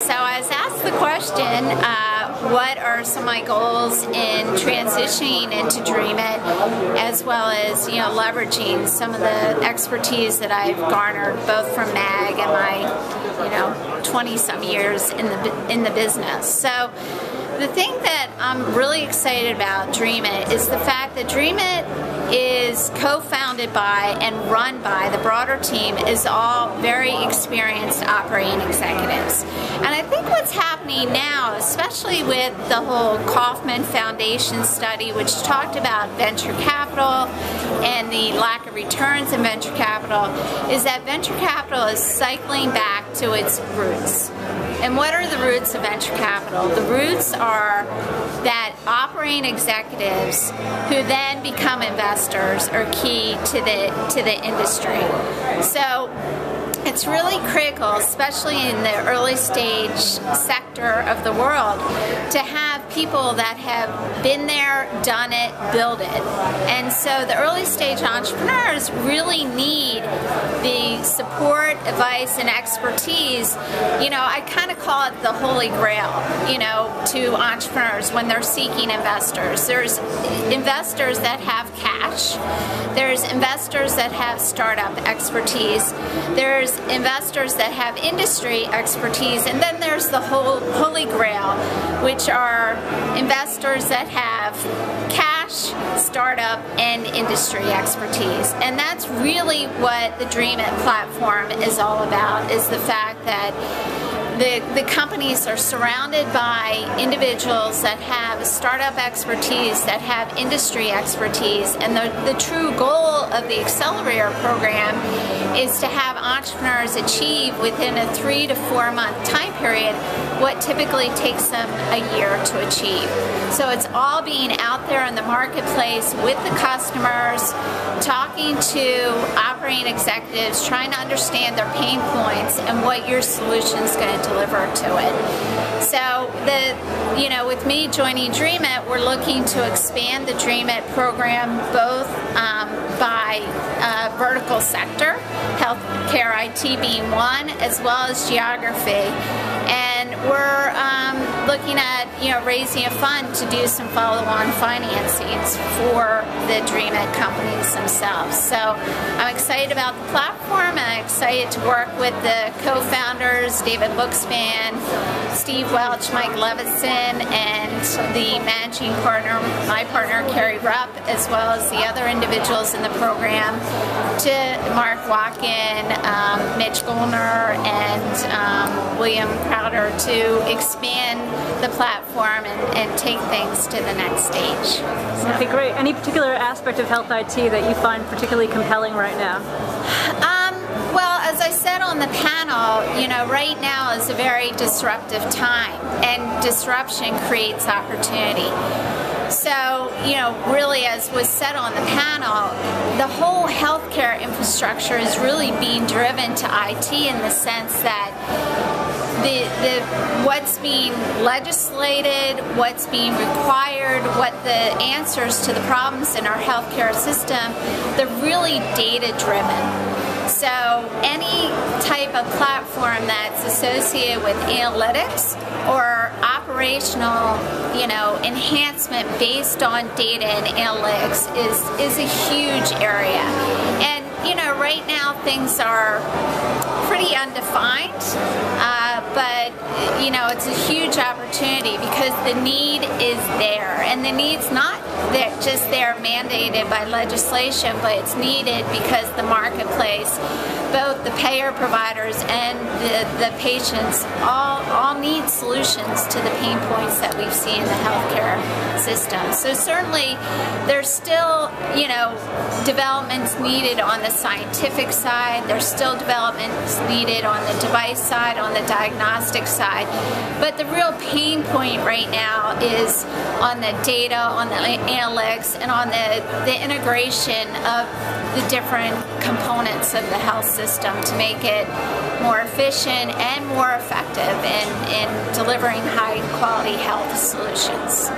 So I was asked the question, what are some of my goals in transitioning into DreamIt, as well as leveraging some of the expertise that I've garnered both from MAAG and my 20-some years in the business. So the thing that I'm really excited about DreamIt is the fact that DreamIt is co-founded by and run by, the broader team is all very experienced operating executives. And I think what's happening now, especially with the whole Kauffman Foundation study, which talked about venture capital and the lack of returns in venture capital, is that venture capital is cycling back to its roots. And what are the roots of venture capital? The roots are that operating executives who then become investors are key to the industry. So it's really critical, especially in the early stage sector of the world, to have people that have been there, done it, build it. And so the early stage entrepreneurs really need the support, advice, and expertise. I kind of call it the holy grail, to entrepreneurs when they're seeking investors. There's investors that have cash. There's investors that have startup expertise. There's investors that have industry expertise, and then there's the whole holy grail, which are investors that have cash, startup, and industry expertise. And that's really what the DreamIt platform is all about, is the fact that the companies are surrounded by individuals that have startup expertise, that have industry expertise, and the true goal of the Accelerator program is to have entrepreneurs achieve within a 3 to 4 month time period what typically takes them a year to achieve. So it's all being out there in the marketplace with the customers, talking to operating executives, trying to understand their pain points and what your solution is going to deliver to it. So with me joining DreamIt, we're looking to expand the DreamIt program both by vertical sector, healthcare IT being one, as well as geography. And we're looking at raising a fund to do some follow-on financings for the DreamIt companies themselves. So I'm excited about the platform, and I'm excited to work with the co-founders, David Bookspan, Steve Welch, Mike Levinson, and the managing partner, my partner, Carrie Rupp, as well as the other individuals in the program, to Mark Watkin, Mitch Gollner, and William Crowder, to expand the platform and take things to the next stage. So. Okay, great. Any particular aspect of health IT that you find particularly compelling right now? Well, as I said on the panel, right now is a very disruptive time, and disruption creates opportunity. So, really, as was said on the panel, the whole healthcare infrastructure is really being driven to IT in the sense that what's being legislated, what's being required, what the answers to the problems in our healthcare system, they're really data-driven. So any type of platform that's associated with analytics or operational, enhancement based on data and analytics is a huge area. And right now things are pretty undefined, but it's a huge opportunity because the need is there, and the need's not just there mandated by legislation, but it's needed because the marketplace, both the payer providers and the patients, all need solutions to the pain points that we've seen in the healthcare system. So certainly there's still developments needed on the scientific side, there's still developments needed on the device side, on the diagnostic side, but the real pain point right now is on the data, on the analytics, and on the integration of the different components of the health system to make it more efficient and more effective in delivering high quality health solutions.